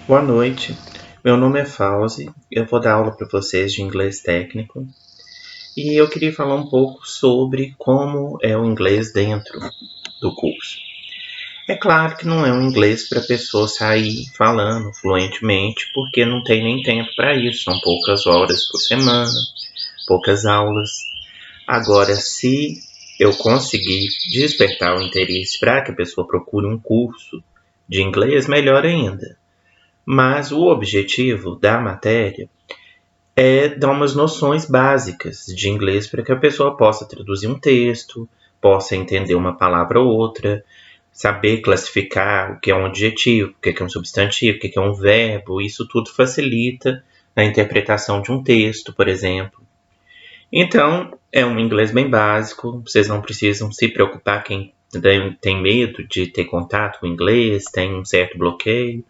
Boa noite, meu nome é Fauzi, eu vou dar aula para vocês de inglês técnico e eu queria falar um pouco sobre como é o inglês dentro do curso. É claro que não é um inglês para a pessoa sair falando fluentemente, porque não tem nem tempo para isso, são poucas horas por semana, poucas aulas. Agora, se eu conseguir despertar o interesse para que a pessoa procure um curso de inglês, melhor ainda. Mas o objetivo da matéria é dar umas noções básicas de inglês para que a pessoa possa traduzir um texto, possa entender uma palavra ou outra, saber classificar o que é um adjetivo, o que é um substantivo, o que é um verbo. Isso tudo facilita a interpretação de um texto, por exemplo. Então, é um inglês bem básico, vocês não precisam se preocupar quem tem medo de ter contato com o inglês, tem um certo bloqueio.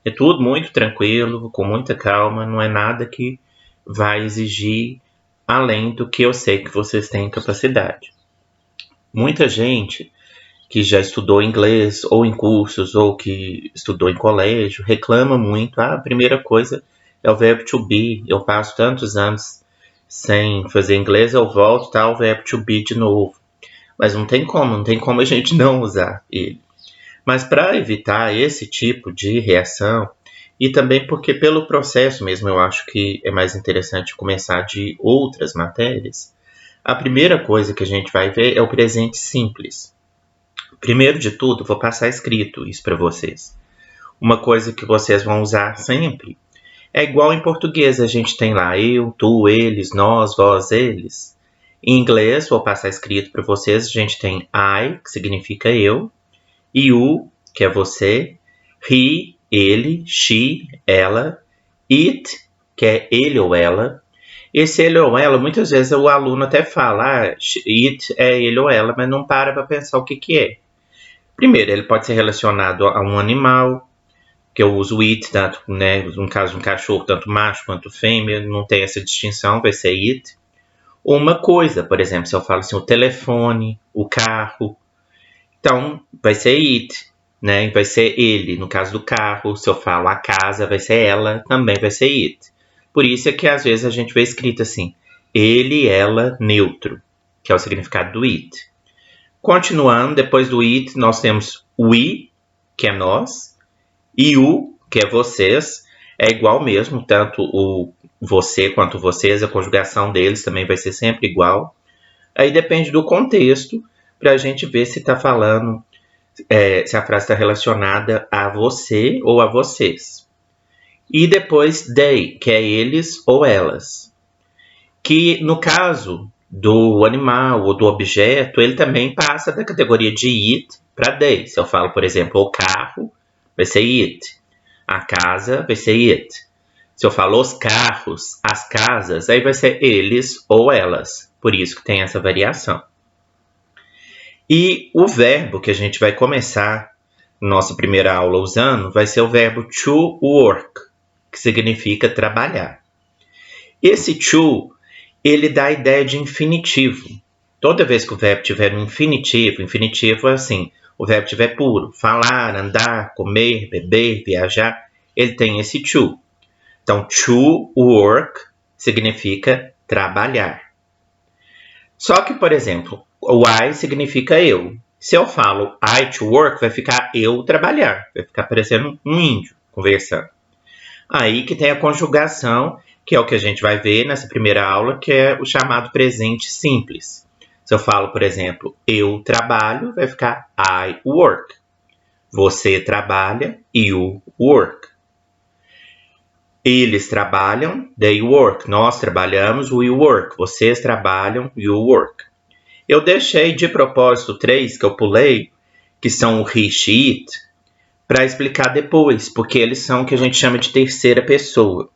É tudo muito tranquilo, com muita calma, não é nada que vai exigir além do que eu sei que vocês têm capacidade. Muita gente que já estudou inglês ou em cursos ou que estudou em colégio reclama muito. A primeira coisa é o verbo to be. Eu passo tantos anos sem fazer inglês, eu volto, tá o verbo to be de novo. Mas não tem como a gente não usar ele. Mas para evitar esse tipo de reação, e também porque pelo processo mesmo eu acho que é mais interessante começar de outras matérias, a primeira coisa que a gente vai ver é o presente simples. Primeiro de tudo, vou passar escrito isso para vocês. Uma coisa que vocês vão usar sempre é igual em português, a gente tem lá eu, tu, eles, nós, vós, eles. Em inglês, vou passar escrito para vocês, a gente tem I, que significa eu, you, que é você, he, ele, she, ela, it, que é ele ou ela. Esse ele ou ela, muitas vezes o aluno até fala, it é ele ou ela, mas não para pensar o que que é. Primeiro, ele pode ser relacionado a um animal, que eu uso it, tanto, né, no caso de um cachorro, tanto macho quanto fêmea, não tem essa distinção, vai ser it. Ou uma coisa, por exemplo, se eu falo assim, o telefone, o carro, então vai ser it, né? Vai ser ele, no caso do carro. Se eu falo a casa, vai ser ela, também vai ser it. Por isso é que às vezes a gente vê escrito assim, ele, ela, neutro, que é o significado do it. Continuando, depois do it, nós temos we, que é nós, e you, que é vocês. É igual mesmo, tanto o você quanto vocês, a conjugação deles também vai ser sempre igual. Aí depende do contexto, para a gente ver se está falando se a frase está relacionada a você ou a vocês. E depois they, que é eles ou elas. Que no caso do animal ou do objeto, ele também passa da categoria de it para they. Se eu falo, por exemplo, o carro, vai ser it. A casa vai ser it. Se eu falo os carros, as casas, aí vai ser eles ou elas. Por isso que tem essa variação. E o verbo que a gente vai começar nossa primeira aula usando vai ser o verbo to work, que significa trabalhar. Esse to, ele dá a ideia de infinitivo. Toda vez que o verbo tiver um infinitivo é assim, o verbo tiver puro, falar, andar, comer, beber, viajar, ele tem esse to. Então, to work significa trabalhar. Só que, por exemplo, o I significa eu. Se eu falo I to work, vai ficar eu trabalhar. Vai ficar parecendo um índio conversando. Aí que tem a conjugação, que é o que a gente vai ver nessa primeira aula, que é o chamado presente simples. Se eu falo, por exemplo, eu trabalho, vai ficar I work. Você trabalha, you work. Eles trabalham, they work. Nós trabalhamos, we work. Vocês trabalham, you work. Eu deixei de propósito 3 que eu pulei, que são o he, she, it, para explicar depois, porque eles são o que a gente chama de terceira pessoa.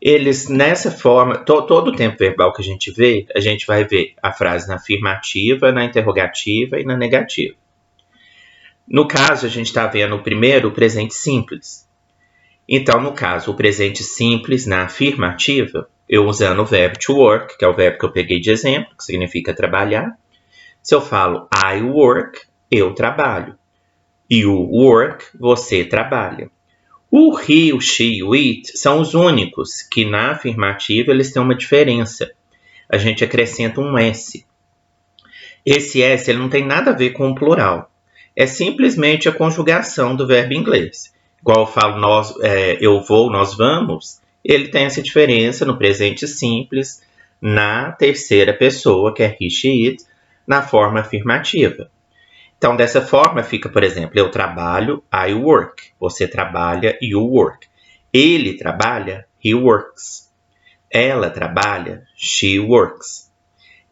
Eles, nessa forma, todo o tempo verbal que a gente vai ver a frase na afirmativa, na interrogativa e na negativa. No caso, a gente está vendo primeiro o presente simples. Então, no caso, o presente simples na afirmativa, eu usando o verbo to work, que é o verbo que eu peguei de exemplo, que significa trabalhar. Se eu falo I work, eu trabalho. You work, você trabalha. O he, o she e o it são os únicos que na afirmativa eles têm uma diferença. A gente acrescenta um S. Esse S ele não tem nada a ver com o plural. É simplesmente a conjugação do verbo em inglês. Igual eu falo eu vou, nós vamos, ele tem essa diferença no presente simples, na terceira pessoa, que é he, she, it, na forma afirmativa. Então, dessa forma, fica, por exemplo, eu trabalho, I work. Você trabalha, you work. Ele trabalha, he works. Ela trabalha, she works.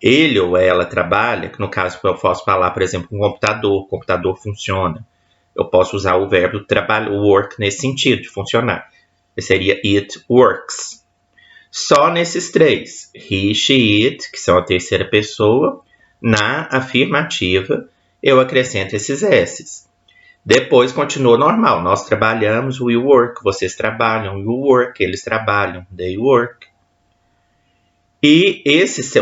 Ele ou ela trabalha, que no caso eu posso falar, por exemplo, um computador. O computador funciona. Eu posso usar o verbo trabalho, work, nesse sentido, de funcionar. Seria it works. Só nesses três, he, she, it, que são a terceira pessoa, na afirmativa, eu acrescento esses S's. Depois continua normal. Nós trabalhamos, we work. Vocês trabalham, you work. Eles trabalham, they work. E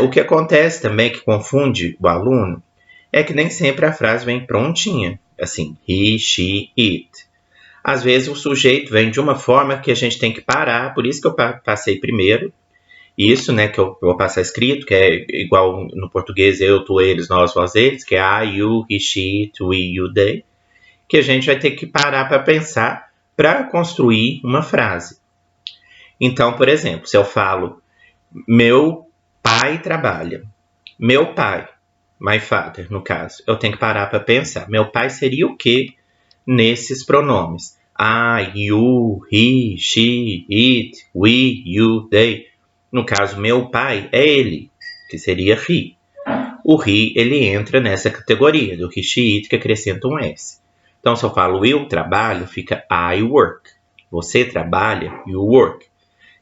o que acontece também, que confunde o aluno, é que nem sempre a frase vem prontinha. Assim, he, she, it. Às vezes o sujeito vem de uma forma que a gente tem que parar. Por isso que eu passei primeiro. Isso, né, que eu vou passar escrito, que é igual no português, eu, tu, eles, nós, vós, eles, que é I, you, he, she, it, we, you, they, que a gente vai ter que parar para pensar para construir uma frase. Então, por exemplo, se eu falo, meu pai trabalha. Meu pai, my father, no caso, eu tenho que parar para pensar. Meu pai seria o que nesses pronomes? I, you, he, she, it, we, you, they. No caso, meu pai é ele, que seria he. O he, ele entra nessa categoria do he, she, it, que acrescenta um S. Então, se eu falo eu trabalho, fica I work. Você trabalha, you work.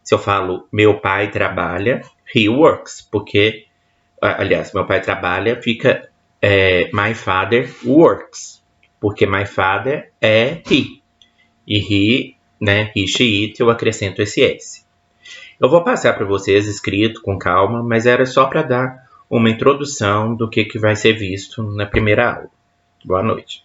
Se eu falo meu pai trabalha, he works. Porque, aliás, meu pai trabalha, fica my father works. Porque my father é he. E he, né, he, she, it, eu acrescento esse S. Eu vou passar para vocês escrito com calma, mas era só para dar uma introdução do que vai ser visto na primeira aula. Boa noite.